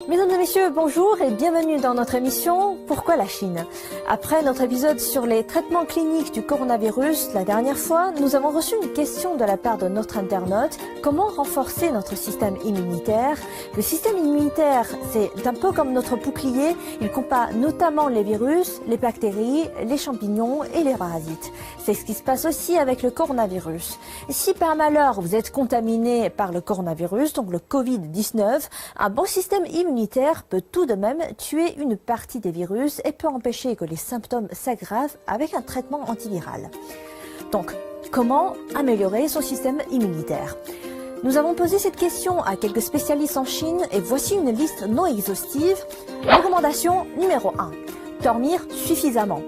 Mesdames et messieurs, bonjour et bienvenue dans notre émission Pourquoi la Chine? Après notre épisode sur les traitements cliniques du coronavirus, la dernière fois, nous avons reçu une question de la part de notre internaute. Comment renforcer notre système immunitaire? Le système immunitaire, c'est un peu comme notre bouclier. Il combat notamment les virus, les bactéries, les champignons et les parasites. C'est ce qui se passe aussi avec le coronavirus. Si par malheur vous êtes contaminé par le coronavirus, donc le Covid-19, un bon système immunitaire peut tout de même tuer une partie des virus et peut empêcher que les symptômes s'aggravent avec un traitement antiviral. Donc, comment améliorer son système immunitaire? Nous avons posé cette question à quelques spécialistes en Chine et voici une liste non exhaustive. Recommandation numéro 1. Dormir suffisamment.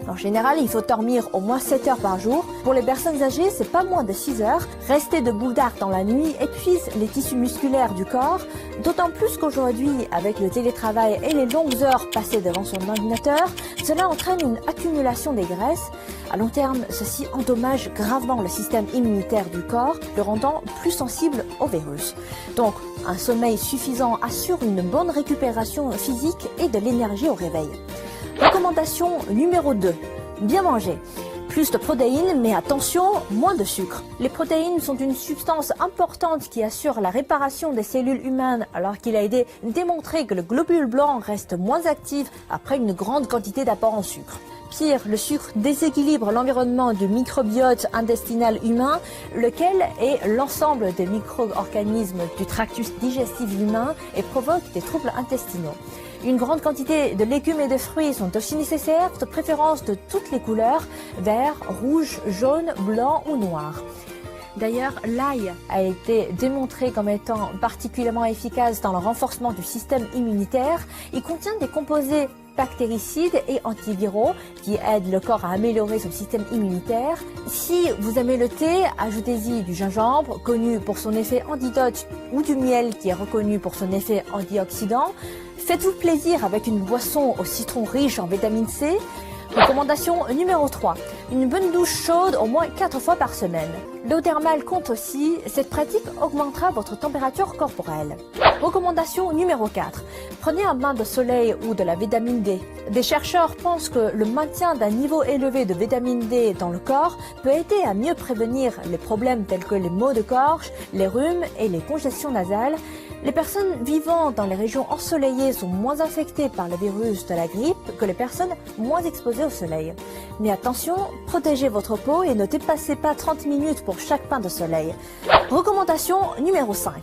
En général, il faut dormir au moins 7 heures par jour. Pour les personnes âgées, c'est pas moins de 6 heures. Rester debout tard dans la nuit épuise les tissus musculaires du corps, d'autant plus qu'aujourd'hui, avec le télétravail et les longues heures passées devant son ordinateur, cela entraîne une accumulation des graisses. À long terme, ceci endommage gravement le système immunitaire du corps, le rendant plus sensible au virus. Donc, un sommeil suffisant assure une bonne récupération physique et de l'énergie au réveil. Recommandation numéro 2. Bien manger. Plus de protéines, mais attention, moins de sucre. Les protéines sont une substance importante qui assure la réparation des cellules humaines, alors qu'il a été démontré que le globule blanc reste moins actif après une grande quantité d'apport en sucre. Pire, le sucre déséquilibre l'environnement du microbiote intestinal humain, lequel est l'ensemble des micro-organismes du tractus digestif humain et provoque des troubles intestinaux. Une grande quantité de légumes et de fruits sont aussi nécessaires, de préférence de toutes les couleurs, vert, rouge, jaune, blanc ou noir. D'ailleurs, l'ail a été démontré comme étant particulièrement efficace dans le renforcement du système immunitaire. Il contient des composés bactéricides et antiviraux qui aident le corps à améliorer son système immunitaire. Si vous aimez le thé, ajoutez-y du gingembre, connu pour son effet antidote, ou du miel qui est reconnu pour son effet antioxydant. Faites-vous plaisir avec une boisson au citron riche en vitamine C. Recommandation numéro 3. Une bonne douche chaude au moins 4 fois par semaine. L'eau thermale compte aussi. Cette pratique augmentera votre température corporelle. Recommandation numéro 4. Prenez un bain de soleil ou de la vitamine D. Des chercheurs pensent que le maintien d'un niveau élevé de vitamine D dans le corps peut aider à mieux prévenir les problèmes tels que les maux de gorge, les rhumes et les congestions nasales. Les personnes vivant dans les régions ensoleillées sont moins infectées par le virus de la grippe que les personnes moins exposées au soleil. Mais attention, protégez votre peau et ne dépassez pas 30 minutes pour chaque bain de soleil. Recommandation numéro 5.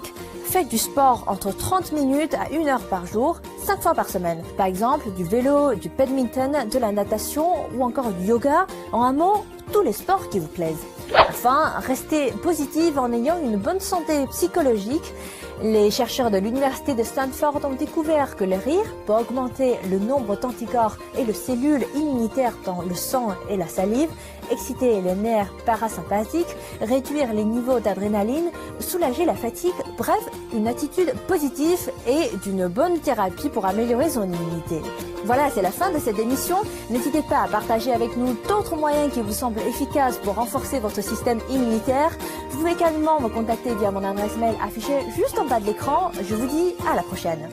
Faites du sport entre 30 minutes à 1 heure par jour, 5 fois par semaine. Par exemple, du vélo, du badminton, de la natation ou encore du yoga. En un mot, tous les sports qui vous plaisent. Enfin, restez positive en ayant une bonne santé psychologique. Les chercheurs de l'université de Stanford ont découvert que le rire peut augmenter le nombre d'anticorps et de cellules immunitaires dans le sang et la salive, exciter les nerfs parasympathiques, réduire les niveaux d'adrénaline, soulager la fatigue, bref, une attitude positive et d'une bonne thérapie pour améliorer son immunité. Voilà, c'est la fin de cette émission. N'hésitez pas à partager avec nous d'autres moyens qui vous semblent efficaces pour renforcer votre système immunitaire. Vous pouvez également me contacter via mon adresse mail affichée juste en bas de l'écran. Je vous dis à la prochaine.